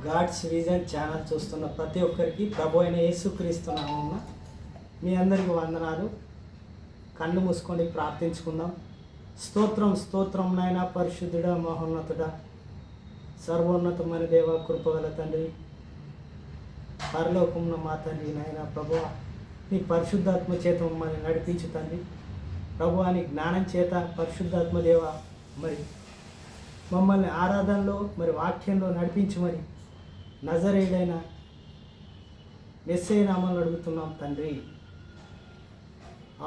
God's vision channel చూస్తున్న ప్రతి ఒక్కరికి ప్రభు అయిన యేసుక్రీస్తు నామమున మీ అందరికీ వందనాలు. కళ్ళు మూసుకొని ప్రార్థించుకుందాం. స్తోత్రం స్తోత్రం నాయన, పరిశుద్ధుడా, మహోన్నతుడా, సర్వోన్నతమైన దేవ, కృపగల తండ్రి, పరలోకమున మా తండ్రి నాయన ప్రభువా, నీ పరిశుద్ధాత్మ చేత మమ్మల్ని నడిపించు తండ్రి. ప్రభువా, నీ జ్ఞానం చేత పరిశుద్ధాత్మ దేవ మరి మమ్మల్ని ఆరాధనలో మరి వాక్యంలో నడిపించమని నజరేయుడైన మెస్సయ్య నామములో అడుగుతున్నాం తండ్రి.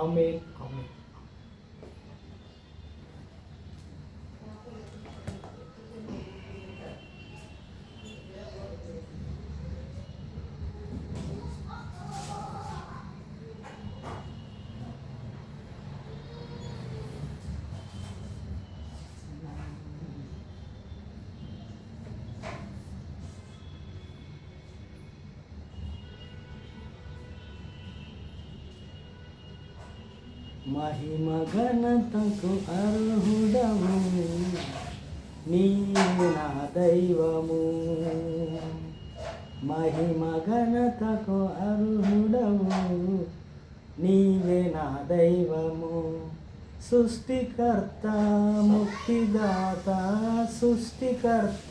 ఆమేన్ ఆమేన్. మహిమ ఘనతకు అర్హుడవు, నీవే నా దైవము. మహిమ ఘనతకు అర్హుడవు, నీవే నా దైవము. సృష్టికర్త ముక్తిదాత, సృష్టికర్త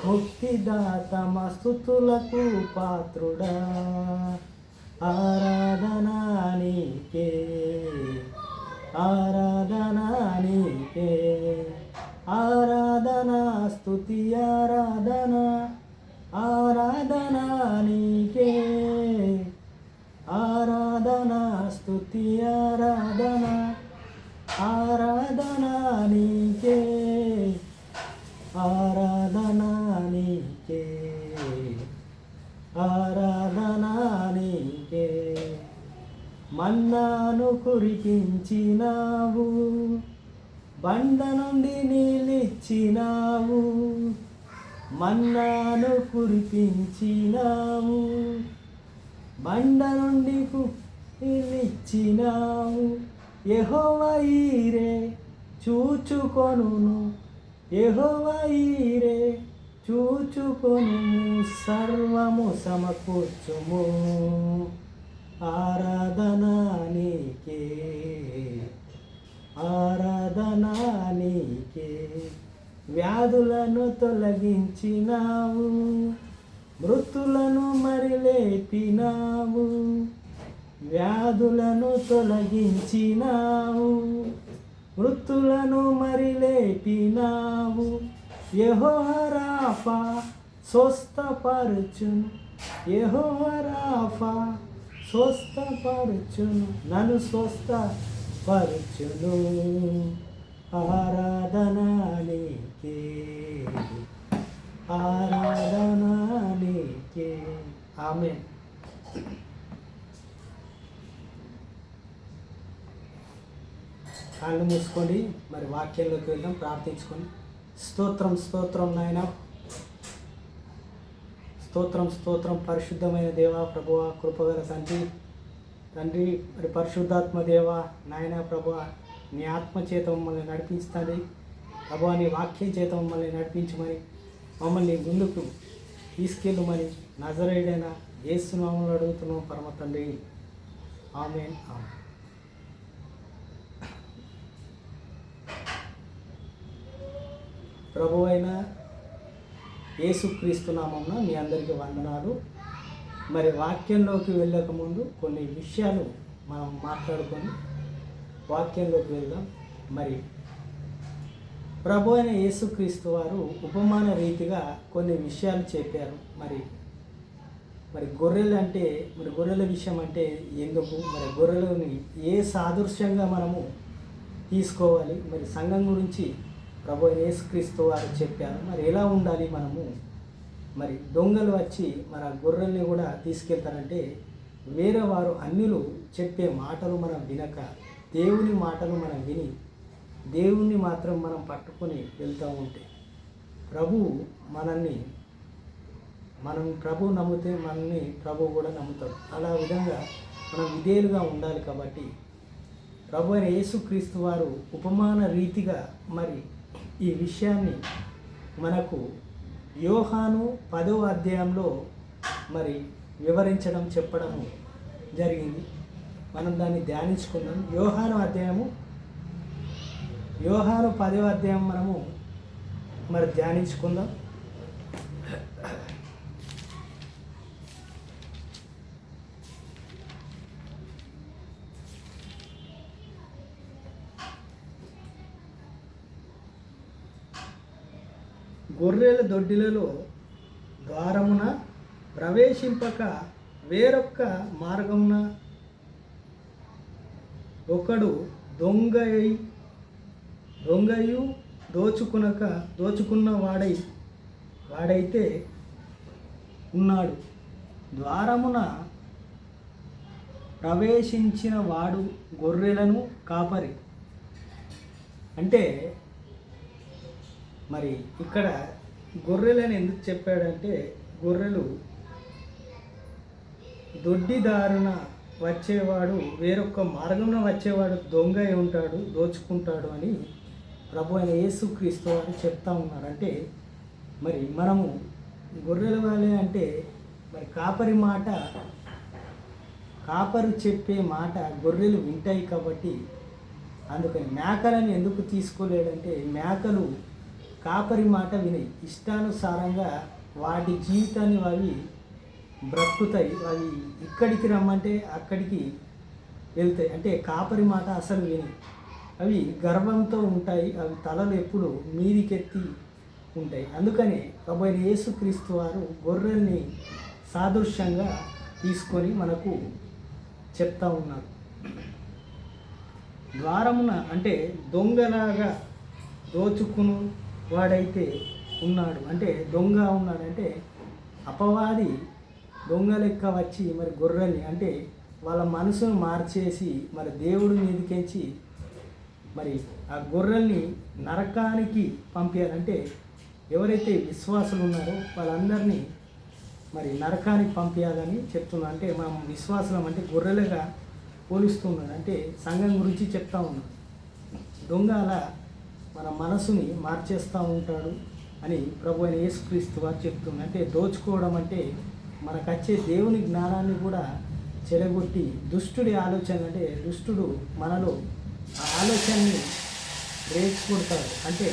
ముక్తిదాత, మా స్తుతులకు పాత్రుడా. ఆరాధనా నీకే, ఆరాధనా నీకే, ఆరాధనా స్తుతి ఆరాధనా, ఆరాధనా నీకే, ఆరాధనా స్తుతి ఆరాధనా, ఆరాధనా నీకే, ఆరాధనా నీకే, ఆరాధనా నీకే. మన్నాను కురిపించినావు, బండ నుండి నీళ్ళిచ్చినావు. మన్నాను కురిపించినావు, బండ నుండి నీళ్ళిచ్చినావు. యెహోవా ఈరే చూచుకొనును, యెహోవా ఈరే చూచుకొను, సర్వము సమకూర్చుము. ఆరాధనా నీకే, ఆరాధనా నీకే. వ్యాధులను తొలగించినావు, మృతులను మరి లేపినావు. వ్యాధులను తొలగించినావు, మృతులను మరి లేపినావు. యెహోవా రాఫా స్వస్థపరచును, యెహోవా రాఫా స్వస్థపరచును, నన్ను స్వస్థపరచును. ఆరాధనా నీకే, ఆరాధనా నీకే. ఆమేన్. కళ్ళు మూసుకొని మరి వాక్యంలోకి వెళ్దాం. ప్రార్థించుకొని స్తోత్రం స్తోత్రం నాయన, స్తోత్రం స్తోత్రం పరిశుద్ధమైన దేవ, ప్రభువ, కృపగల తండ్రి, తండ్రి మరి పరిశుద్ధాత్మ దేవ నాయన, ప్రభువ, నీ ఆత్మ చేత మమ్మల్ని నడిపించుతండి. ప్రభువ, నీ వాక్యం చేత మమ్మల్ని నడిపించమని, మమ్మల్ని ముందుకు తీసుకెళ్ళమని నజరేయుడైన యేసు నామములో అడుగుతున్నాం పరమ తండ్రి. ఆమేన్ ఆమేన్. ప్రభు అయిన యేసుక్రీస్తు నామమున మీ అందరికీ వందనాలు. మరి వాక్యంలోకి వెళ్ళకముందు కొన్ని విషయాలు మనం మాట్లాడుకొని వాక్యంలోకి వెళ్దాం. మరి ప్రభు అయిన యేసుక్రీస్తు వారు ఉపమాన రీతిగా కొన్ని విషయాలు చెప్పారు. మరి గొర్రెలు అంటే, మరి గొర్రెల విషయం అంటే ఎందుకు, మరి గొర్రెలని ఏ సాదృశ్యంగా మనము తీసుకోవాలి, మరి సంఘం గురించి ప్రభు అయిన యేసుక్రీస్తు వారు చెప్పారు. మరి ఎలా ఉండాలి మనము. మరి దొంగలు వచ్చి మన గొర్రెల్ని కూడా తీసుకెళ్తారంటే, వేరే వారు అన్యులు చెప్పే మాటలు మనం వినక, దేవుని మాటలు మనం విని దేవుణ్ణి మాత్రం మనం పట్టుకొని వెళ్తూ ఉంటే మనం ప్రభు నమ్మితే మనల్ని ప్రభు కూడా నమ్ముతాడు. అలా విధంగా మనం విధేయులుగా ఉండాలి. కాబట్టి ప్రభు అయిన యేసుక్రీస్తు వారు ఉపమాన రీతిగా మరి ఈ విషయాన్ని మనకు యోహాను 10వ అధ్యాయంలో మరి చెప్పడము జరిగింది. మనం దాన్ని ధ్యానించుకుందాం. యోహాను 10వ అధ్యాయం మనము మరి ధ్యానించుకుందాం. గొర్రెల దొడ్డిలలో ద్వారమున ప్రవేశింపక వేరొక్క మార్గమున ఒకడు దొంగయు దోచుకున్న వాడైతే ఉన్నాడు. ద్వారమున ప్రవేశించిన వాడు గొర్రెలను కాపరి. అంటే మరి ఇక్కడ గొర్రెలని ఎందుకు చెప్పాడంటే, గొర్రెలు దొడ్డిదారున వచ్చేవాడు, వేరొక మార్గంలో వచ్చేవాడు దొంగ అయి ఉంటాడు, దోచుకుంటాడు అని ప్రభు అయిన యేసుక్రీస్తు వారు చెప్తా ఉన్నారు. అంటే మరి మనము గొర్రెల వాళ్ళే అంటే మరి కాపరి చెప్పే మాట గొర్రెలు వింటాయి కాబట్టి, అందుకని మేకలను ఎందుకు తీసుకోలేడంటే, మేకలు కాపరి మాట వినయి, ఇష్టానుసారంగా వాటి జీవితాన్ని అవి బ్రతుకుతాయి. అవి ఇక్కడికి రమ్మంటే అక్కడికి వెళ్తాయి. అంటే కాపరి మాట అసలు విని అవి గర్వంతో ఉంటాయి. అవి తలలు ఎప్పుడు మీదికెత్తి ఉంటాయి. అందుకని ప్రభు అయిన యేసుక్రీస్తు వారు గొర్రెల్ని సాదృశ్యంగా తీసుకొని మనకు చెప్తా ఉన్నారు. ద్వారమున అంటే దొంగలాగా దోచుకును వాడైతే ఉన్నాడు. అంటే దొంగ ఉన్నాడంటే అపవాది దొంగ లెక్క వచ్చి మరి గొర్రెల్ని అంటే వాళ్ళ మనసును మార్చేసి మరి దేవుడి మీదకించి మరి ఆ గొర్రెల్ని నరకానికి పంపించాలంటే, ఎవరైతే విశ్వాసులు ఉన్నారో వాళ్ళందరినీ మరి నరకానికి పంపించాలని చెప్తున్నాను. అంటే మనం విశ్వాసం అంటే గొర్రెలుగా పోలిస్తున్నాడు. అంటే సంఘం గురించి చెప్తా ఉన్నాడు. దొంగ అలా మన మనసుని మార్చేస్తూ ఉంటాడు అని ప్రభు అయిన యేసుక్రీస్తు వారు చెప్తుంది. అంటే దోచుకోవడం అంటే మనకు వచ్చే దేవుని జ్ఞానాన్ని కూడా చెడగొట్టి దుష్టుడి ఆలోచన, అంటే దుష్టుడు మనలో ఆ ఆలోచనని రేచుకొడతాడు, అంటే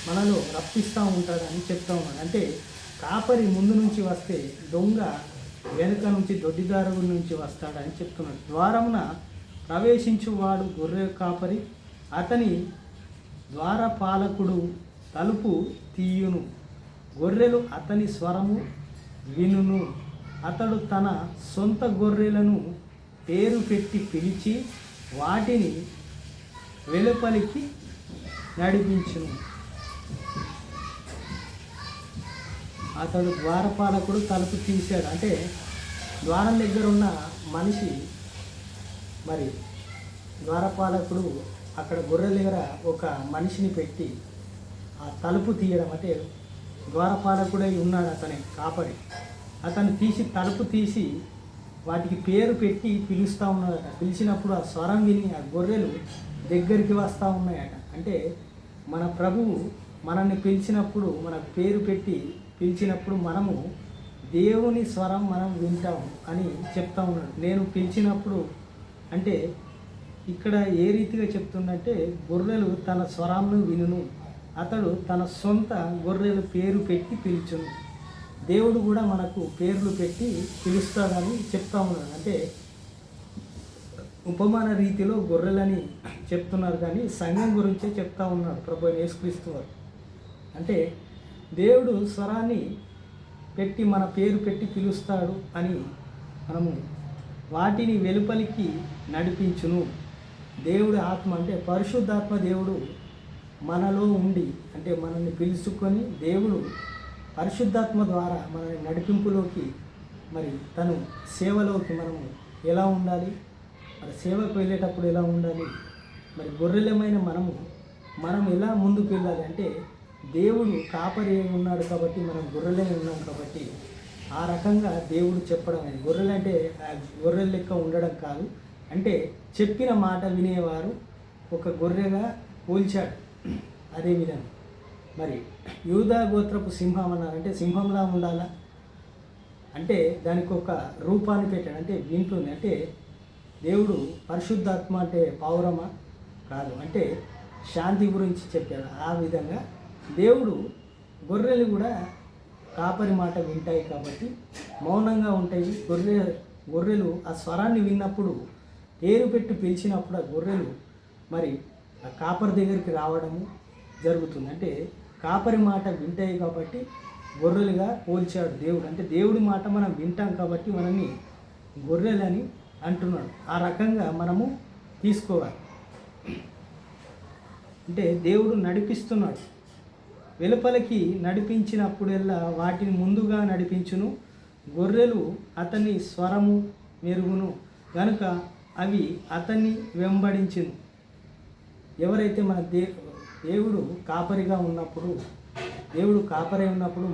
మనలో రప్పిస్తూ ఉంటాడని చెప్తా ఉన్నాడు. అంటే కాపరి ముందు నుంచి వస్తే దొంగ వెనుక నుంచి దొడ్డిదారు నుంచి వస్తాడని చెప్తున్నాడు. ద్వారమున ప్రవేశించువాడు గొర్రె కాపరి, అతని ద్వారపాలకుడు తలుపు తీయును, గొర్రెలు అతని స్వరము వినును. అతడు తన సొంత గొర్రెలను పేరు పెట్టి పిలిచి వాటిని వెలుపలికి నడిపించును. అతడు ద్వారపాలకుడు తలుపు తీశాడు. అంటే ద్వారం దగ్గర ఉన్న మనిషి మరి ద్వారపాలకుడు అక్కడ గొర్రెల దగ్గర ఒక మనిషిని పెట్టి ఆ తలుపు తీయడం, అంటే ద్వారపాలకుడై ఉన్నాడు అతని కాపరి. అతను తలుపు తీసి వాటికి పేరు పెట్టి పిలుస్తూ ఉన్నాడట. పిలిచినప్పుడు ఆ స్వరం విని ఆ గొర్రెలు దగ్గరికి వస్తూ ఉన్నాయట. అంటే మన ప్రభువు మనల్ని పిలిచినప్పుడు, మనకు పేరు పెట్టి పిలిచినప్పుడు మనము దేవుని స్వరం మనం వింటాం అని చెప్తా ఉన్నాడు. నేను పిలిచినప్పుడు అంటే ఇక్కడ ఏ రీతిగా చెప్తుందంటే, గొర్రెలు తన స్వరాన్ని వినును, అతడు తన సొంత గొర్రెలు పేరు పెట్టి పిలుచును. దేవుడు కూడా మనకు పేర్లు పెట్టి పిలుస్తాడని చెప్తా ఉన్నాడు. అంటే ఉపమాన రీతిలో గొర్రెలని చెప్తున్నారు, కానీ సంఘం గురించే చెప్తా ఉన్నాడు ప్రభు యేసుక్రీస్తు వారు. అంటే దేవుడు స్వరాన్ని పెట్టి మన పేరు పెట్టి పిలుస్తాడు అని మనము వాటిని వెలుపలికి నడిపించును. దేవుడి ఆత్మ అంటే పరిశుద్ధాత్మ దేవుడు మనలో ఉండి, అంటే మనల్ని పిలుచుకొని దేవుడు పరిశుద్ధాత్మ ద్వారా మన నడిపింపులోకి మరి తను సేవలోకి మనము ఎలా ఉండాలి, మరి సేవకు వెళ్ళేటప్పుడు ఎలా ఉండాలి, మరి గొర్రెలమైన మనం ఎలా ముందుకు వెళ్ళాలి అంటే, దేవుడు కాపరి ఉన్నాడు కాబట్టి మనం గొర్రెలే ఉన్నాం కాబట్టి ఆ రకంగా దేవుడు చెప్పడం అనేది. గొర్రెలంటే గొర్రెల లెక్క ఉండడం కాదు, అంటే చెప్పిన మాట వినేవారు ఒక గొర్రెగా పోల్చాడు. అదేవిధంగా మరి యూదా గోత్రపు సింహం అన్నారంటే సింహంలా ఉండాలా అంటే దానికి ఒక రూపాన్ని పెట్టాడు. అంటే వింటుంది అంటే దేవుడు పరిశుద్ధాత్మ అంటే పౌరమా కాదు, అంటే శాంతి గురించి చెప్పాడు. ఆ విధంగా దేవుడు గొర్రెలు కూడా కాపరి మాట వింటాయి కాబట్టి మౌనంగా ఉంటాయి. గొర్రెలు ఆ స్వరాన్ని విన్నప్పుడు పేరు పెట్టి పిలిచినప్పుడు ఆ గొర్రెలు మరి ఆ కాపరి దగ్గరికి రావడము జరుగుతుంది. అంటే కాపరి మాట వింటాయి కాబట్టి గొర్రెలుగా పోల్చాడు దేవుడు. అంటే దేవుడి మాట మనం వింటాం కాబట్టి మనల్ని గొర్రెలని అంటున్నాడు. ఆ రకంగా మనము తీసుకోవాలి. అంటే దేవుడు నడిపిస్తున్నాడు. వెలుపలికి నడిపించినప్పుడల్లా వాటిని ముందుగా నడిపించును. గొర్రెలు అతని స్వరము మెరుగును కనుక అవి అతన్ని వెంబడించును. ఎవరైతే మన దేవుడు కాపరిగా ఉన్నప్పుడు, దేవుడు కాపరి ఉన్నప్పుడు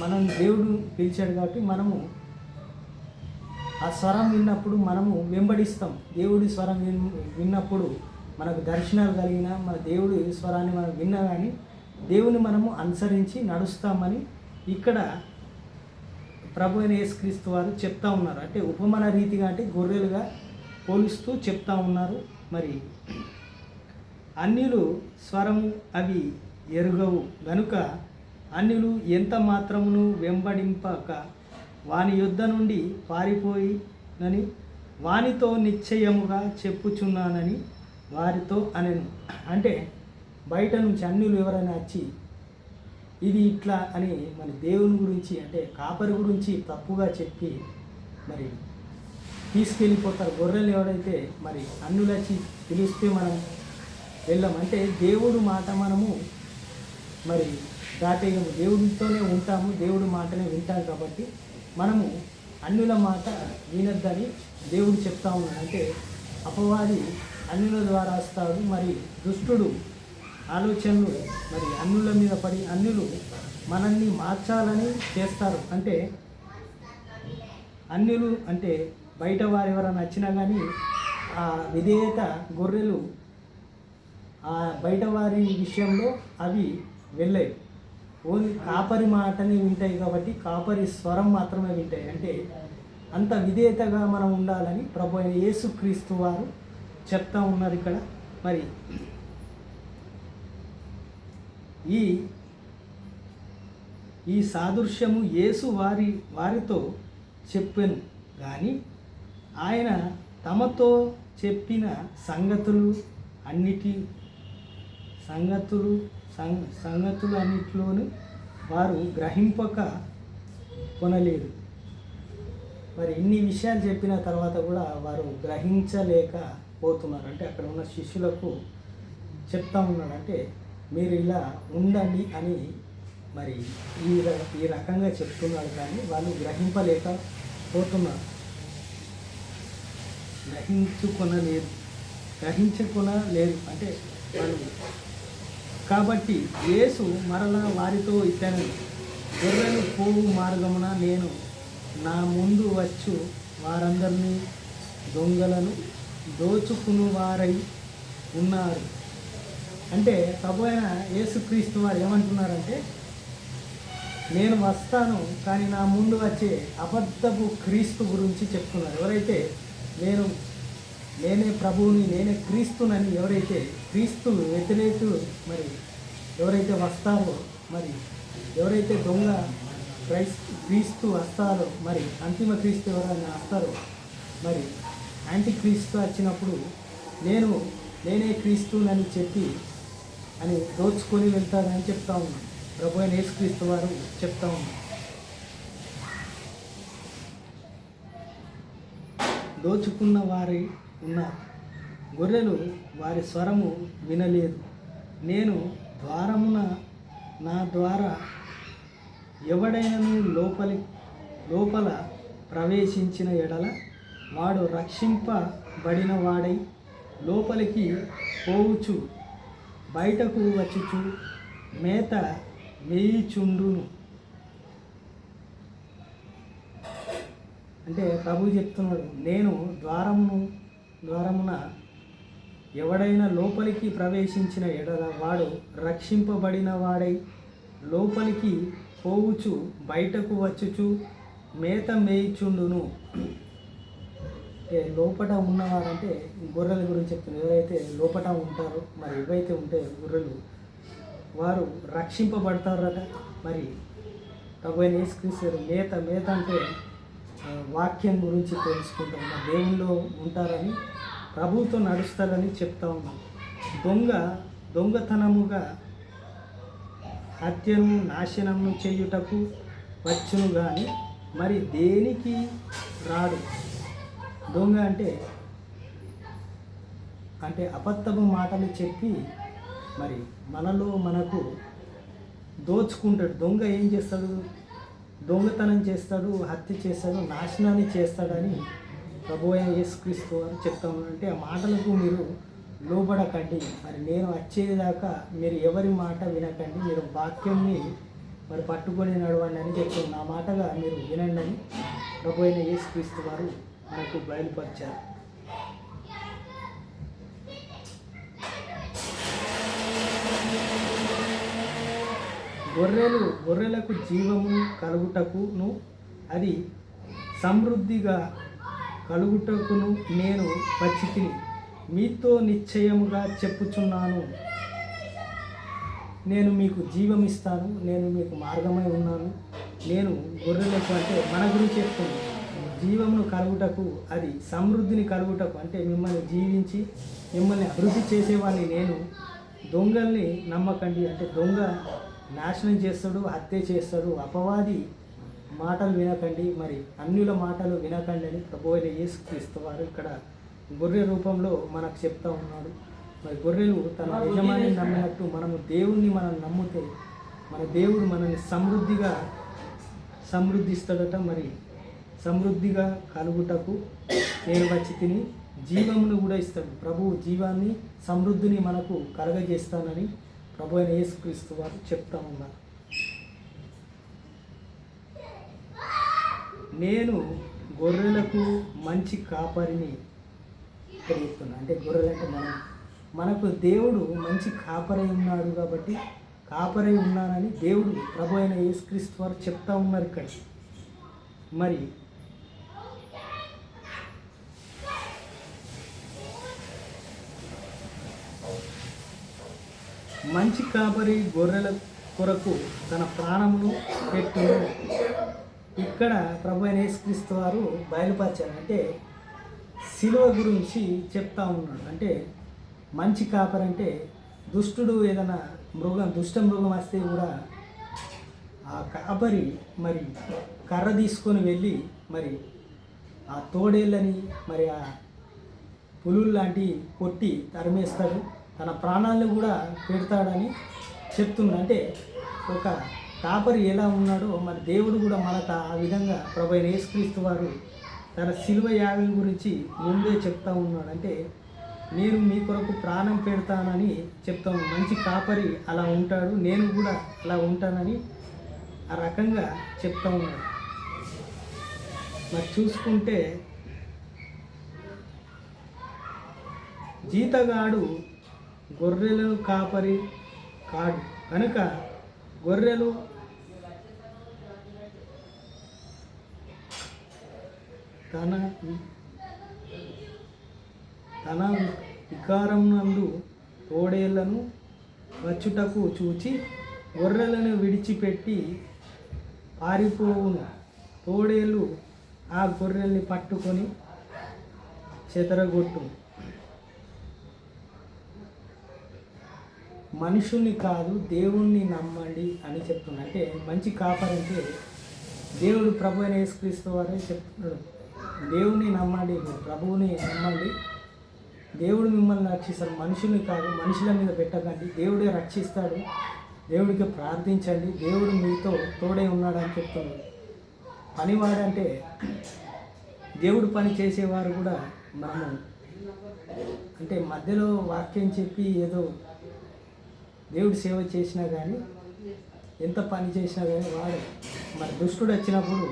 మనం దేవుడు పిలిచాడు కాబట్టి మనము ఆ స్వరం విన్నప్పుడు మనము వెంబడిస్తాం. దేవుడి స్వరం విన్నప్పుడు మనకు దర్శనాలు కలిగిన మన దేవుడి స్వరాన్ని మనం విన్నా కానీ దేవుని మనము అనుసరించి నడుస్తామని ఇక్కడ ప్రభు అయిన యేసుక్రీస్తు వారు చెప్తా ఉన్నారు. అంటే ఉపమాన రీతిగా అంటే గొర్రెలుగా పోలుస్తూ చెప్తా ఉన్నారు. మరి అన్యులు స్వరము అవి ఎరుగవు గనుక అన్యులు ఎంత మాత్రమును వెంబడింపక వాని యుద్ధ నుండి పారిపోయినని వానితో నిశ్చయముగా చెప్పుచున్నానని వారితో అనెను. అంటే బయట నుంచి అన్యులు ఎవరైనా వచ్చి ఇది ఇట్లా అని మన దేవుని గురించి అంటే కాపరి గురించి తప్పుగా చెప్పి మరి తీసుకెళ్ళిపోతారు. గొర్రెలు ఎవరైతే మరి అన్యులు వచ్చి పిలిస్తే మనం వెళ్ళాం. అంటే దేవుడు మాట మనము మరి దాటేయము, దేవుడితోనే ఉంటాము, దేవుడి మాటనే వింటాం కాబట్టి మనము అన్యుల మాట వినొద్దని దేవుడు చెప్తా ఉన్నాడు. అంటే అపవాది అన్యుల ద్వారా వస్తాడు. మరి దుష్టుడు ఆలోచనలు మరి అన్యుల మీద పడి అన్యులు మనల్ని మార్చాలని చేస్తారు. అంటే అన్యులు అంటే బయట వారు ఎవరైనా వచ్చినా కానీ ఆ విధేయత గొర్రెలు ఆ బయట వారి విషయంలో అవి వెళ్ళాయి. ఓన్లీ కాపరి మాటనే వింటాయి కాబట్టి కాపరి స్వరం మాత్రమే వింటాయి. అంటే అంత విధేయతగా మనం ఉండాలని ప్రభు అయిన యేసుక్రీస్తు వారు చెప్తా ఉన్నారు ఇక్కడ. మరి ఈ సాదృశ్యము యేసు వారితో చెప్పెను కానీ ఆయన తమతో చెప్పిన సంగతులు అన్నిటిలోనూ వారు గ్రహింపక కొనలేదు. మరి ఇన్ని విషయాలు చెప్పిన తర్వాత కూడా వారు గ్రహించలేకపోతున్నారు. అంటే అక్కడ ఉన్న శిష్యులకు చెప్తా ఉన్నాడు. అంటే మీరు ఇలా ఉండండి అని మరి ఈ రకంగా చెప్తున్నాడు కానీ వాళ్ళు గ్రహించకొనలేదు. అంటే వాళ్ళు కాబట్టి యేసు మరలా వారితో ఇతను గొర్రెలు పోవు మార్గమున నేను నా ముందు వచ్చు వారందరినీ దొంగలను దోచుకుని వారై ఉన్నారు. అంటే ప్రభు అయిన యేసుక్రీస్తు వారు ఏమంటున్నారంటే నేను వస్తాను కానీ నా ముందు వచ్చే అబద్ధపు క్రీస్తు గురించి చెప్తున్నారు. ఎవరైతే నేనే ప్రభువుని నేనే క్రీస్తునని ఎవరైతే క్రీస్తు వ్యతిరేకులు మరి ఎవరైతే వస్తారో మరి ఎవరైతే దొంగ క్రీస్తు వస్తారో మరి అంతిమ క్రీస్తు ఎవరైనా వస్తారో మరి యాంటీ క్రీస్తు వచ్చినప్పుడు నేనే క్రీస్తునని చెప్పి అని దోచుకొని వెళ్తారని చెప్తా ఉన్నాను. ప్రభు అయిన యేసుక్రీస్తు వారు చెప్తా ఉన్నారు. దోచుకున్న వారి ఉన్నారు. గొర్రెలు వారి స్వరము వినలేదు. నేను ద్వారమున నా ద్వారా ఎవడైనను లోపల ప్రవేశించిన ఎడల వాడు రక్షింపబడిన వాడై లోపలికి పోవచ్చు బయటకు వచ్చుచు మేత వేయుచుండును. అంటే ప్రభు చెప్తున్నాడు, నేను ద్వారమున ఎవడైనా లోపలికి ప్రవేశించిన ఎడల వాడు రక్షింపబడిన వాడై లోపలికి పోవుచు బయటకు వచ్చుచు మేత మేయిచుండును. లోపట ఉన్నవారంటే గొర్రెల గురించి చెప్తున్నారు. ఎవరైతే లోపట ఉంటారో మరి ఏవైతే ఉంటాయో గొర్రెలు వారు రక్షింపబడతారట. మరి ప్రభువైన యేసుక్రీస్తు మేత అంటే వాక్యం గురించి తెలుసుకుంటాం. మరి దేవుల్లో ఉంటారని ప్రభువుతో నడుస్తారని చెప్తా ఉన్నాం. దొంగతనముగా హత్యను నాశనము చేయుటకు వచ్చును కానీ మరి దేనికి రాడు. దొంగ అంటే అబద్ధపు మాటలు చెప్పి మరి మనకు దోచుకుంటాడు. దొంగ ఏం చేస్తాడు? దొంగతనం చేస్తాడు, హత్య చేస్తాడు, నాశనాన్ని చేస్తాడని ప్రభువైన యేసుక్రీస్తు వారు చెప్తాము. అంటే ఆ మాటలకు మీరు లోబడకండి. మరి నేను వచ్చేదాకా మీరు ఎవరి మాట వినకండి, మీరు వాక్యంని మరి పట్టుకొని నడవండి అని చెప్తాను. నా మాటగా మీరు వినండి అని ప్రభువైన యేసుక్రీస్తు వారు మనకు బయలుపరిచారు. గొర్రెలకు జీవము కలుగుటకును అది సమృద్ధిగా కలుగుటకును నేను వచ్చితిని. మీతో నిశ్చయముగా చెప్పుచున్నాను, నేను మీకు జీవమిస్తాను, నేను మీకు మార్గమై ఉన్నాను. నేను గొర్రెలకు అంటే మన గురించి చెప్తున్నాను. జీవమును కలుగుటకు అది సమృద్ధిని కలుగుటకు అంటే మిమ్మల్ని జీవించి మిమ్మల్ని అభివృద్ధి చేసేవాడిని నేను. దొంగల్ని నమ్మకండి. అంటే దొంగ నాశనం చేస్తాడు, హత్య చేస్తాడు. అపవాది మాటలు వినకండి, మరి అన్యుల మాటలు వినకండి అని ప్రభువైన యేసుక్రీస్తు వారు ఇక్కడ గొర్రె రూపంలో మనకు చెప్తా ఉన్నాడు. మరి గొర్రెలు తన యజమాని నమ్మినట్టు మనము దేవుణ్ణి మనం నమ్మితే మన దేవుడు మనల్ని సమృద్ధిస్తాడట. మరి సమృద్ధిగా కలుగుటకు నేను వచ్చి తిని జీవమును కూడా ఇస్తాడు. ప్రభువు జీవాన్ని సమృద్ధిని మనకు కలగజేస్తానని ప్రభువైన యేసుక్రీస్తు వారు చెప్తా ఉన్నారు. నేను గొర్రెలకు మంచి కాపరిని ఇక్కడ చెప్తున్నా. అంటే గొర్రెలు అంటే మనకు దేవుడు మంచి కాపరై ఉన్నాడు కాబట్టి కాపరై ఉన్నానని దేవుడు ప్రభువైన యేసుక్రీస్తు వారు చెప్తా ఉన్నారు ఇక్కడ. మరి మంచి కాపరి గొర్రెల కొరకు తన ప్రాణమును పెట్టును. ఇక్కడ ప్రభువైన యేసుక్రీస్తు వారు బయలుపరిచారు. అంటే శిలువ గురించి చెప్తా ఉన్నాడు. అంటే మంచి కాపరి అంటే దుష్టుడు ఏదైనా దుష్ట మృగం వస్తే కూడా ఆ కాపరి మరి కర్ర తీసుకొని వెళ్ళి మరి ఆ తోడేళ్ళని మరి ఆ పులులు లాంటి కొట్టి తరిమేస్తాడు, తన ప్రాణాలను కూడా పెడతాడని చెప్తున్నా. అంటే ఒక కాపరి ఎలా ఉన్నాడో మరి దేవుడు కూడా మనకు ఆ విధంగా ప్రభువైన యేసుక్రీస్తు వారు తన శిలువ యాగం గురించి ముందే చెప్తా ఉన్నాడు. అంటే నేను మీ కొరకు ప్రాణం పెడతానని చెప్తాను. మంచి కాపరి అలా ఉంటాడు, నేను కూడా అలా ఉంటానని ఆ రకంగా చెప్తా ఉన్నాడు. మరి చూసుకుంటే జీతగాడు గొర్రెలను కాపరి కాడు కనుక గొర్రెలు తన వికారం నందు తోడేళ్లను వచ్చుటకు చూచి గొర్రెలను విడిచిపెట్టి పారిపోవును. తోడేళ్ళు ఆ గొర్రెల్ని పట్టుకొని చెదరగొట్టు. మనుషుల్ని కాదు దేవుణ్ణి నమ్మండి అని చెప్తున్నా. అంటే మంచి కాపరంటే దేవుడు ప్రభువైన యేసుక్రీస్తు వారే చెప్తున్నాడు. దేవుణ్ణి నమ్మండి, ప్రభువుని నమ్మండి, దేవుడు మిమ్మల్ని రక్షిస్తాడు. మనుషుల్ని కాదు, మనుషుల మీద పెట్టకండి, దేవుడే రక్షిస్తాడు. దేవుడికి ప్రార్థించండి, దేవుడు మీతో తోడే ఉన్నాడని చెప్తున్నాడు. పనివాడంటే దేవుడు పని చేసేవారు కూడా మనము అంటే మధ్యలో వాక్యం చెప్పి ఏదో దేవుడు సేవ చేసినా కానీ ఎంత పని చేసినా కానీ వాడు మరి దుష్టుడు వచ్చినప్పుడు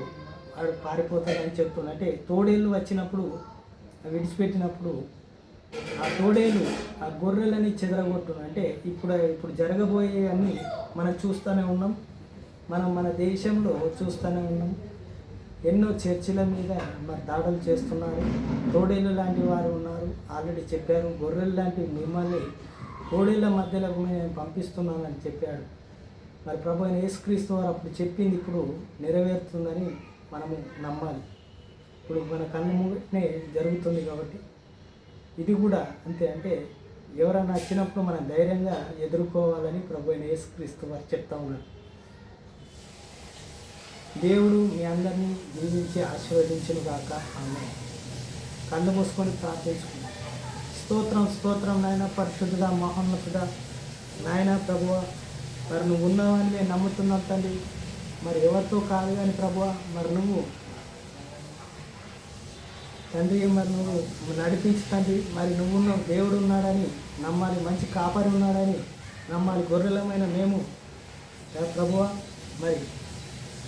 వాడు పారిపోతాడని చెప్తున్నాడు. అంటే తోడేళ్ళు వచ్చినప్పుడు విడిచిపెట్టినప్పుడు ఆ తోడేలు ఆ గొర్రెలని చెదరగొట్టును. అంటే ఇప్పుడు జరగబోయే అన్నీ మనం చూస్తూనే ఉన్నాం. మన దేశంలో చూస్తూనే ఉన్నాం. ఎన్నో చర్చిల మీద మరి దాడులు చేస్తున్నారు. తోడేళ్ళు లాంటి వారు ఉన్నారు. ఆల్రెడీ చెప్పారు, గొర్రెలు లాంటి మిమ్మల్ని తోడేళ్ళ మధ్యలో నేను పంపిస్తున్నానని చెప్పాడు. మరి ప్రభు అయిన యేసుక్రీస్తు వారు అప్పుడు చెప్పింది ఇప్పుడు నెరవేరుతుందని మనము నమ్మాలి. ఇప్పుడు మన కళ్ళు ముంగటనే జరుగుతుంది కాబట్టి ఇది కూడా అంతే. అంటే ఎవరైనా వచ్చినప్పుడు మనం ధైర్యంగా ఎదుర్కోవాలని ప్రభు అయిన యేసుక్రీస్తు వారు చెప్తా ఉన్నారు. దేవుడు మీ అందరినీ దీవించి ఆశీర్వదించును గాక. ఆమేన్. కళ్ళు మూసుకొని ప్రార్థించుకున్నాం. స్తోత్రం స్తోత్రం నాయన, పరిశుద్ధుడా, మహోన్నతుడా నాయన ప్రభువా, మరి నువ్వు ఉన్నావని నేను నమ్ముతున్నాను తండ్రి. మరి ఎవరితో కాదు కానీ ప్రభువా, మరి నువ్వు తండ్రి, మరి నువ్వు నడిపించు తండ్రి. మరి నువ్వు దేవుడు ఉన్నాడని నమ్మాలి, మంచి కాపరి ఉన్నాడని నమ్మాలి. గొర్రెలమైన మేము ప్రభువా మరి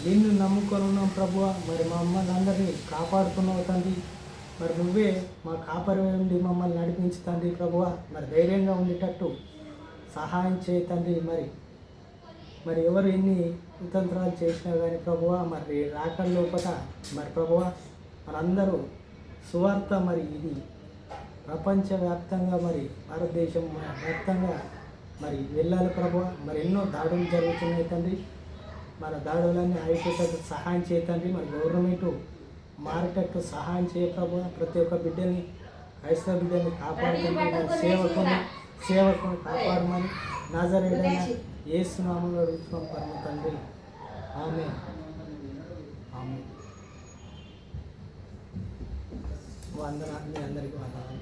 నిన్ను నమ్ముకొని ఉన్నాం ప్రభువా. మరి మా అమ్మని అందరినీ కాపాడుతున్నావు తండ్రి. మరి నువ్వే మా కాపరి ఉండి మమ్మల్ని నడిపించు తండ్రి ప్రభువా. మరి ధైర్యంగా ఉండేటట్టు సహాయం చేయి తండ్రి. మరి ఎవరు ఎన్ని కుతంత్రాలు చేసినా కానీ ప్రభువా, మరి రాకడ లోపల మరి ప్రభువా మనందరూ సువార్త మరి ఇది ప్రపంచవ్యాప్తంగా మరి భారతదేశం వ్యాప్తంగా మరి వెళ్ళాలి ప్రభువా. మరి ఎన్నో దాడులు జరుగుతున్నాయి తండ్రి. మన దాడులన్నీ అయిపోయేటట్టు సహాయం చేయతండి. మరి గవర్నమెంట్ మారేటట్టు సహాయం చేయ ప్రభు. ప్రతి ఒక్క బిడ్డని, క్రైస్తవ బిడ్డని కాపాడుతుంది. మన సేవకుని కాపాడమని నజరేయుడైన యేసు నామములో అడుగుతున్నాం పరమ తండ్రి. ఆమేన్. ఆమేన్. వందనాలు, మీ అందరికీ వందనాలు.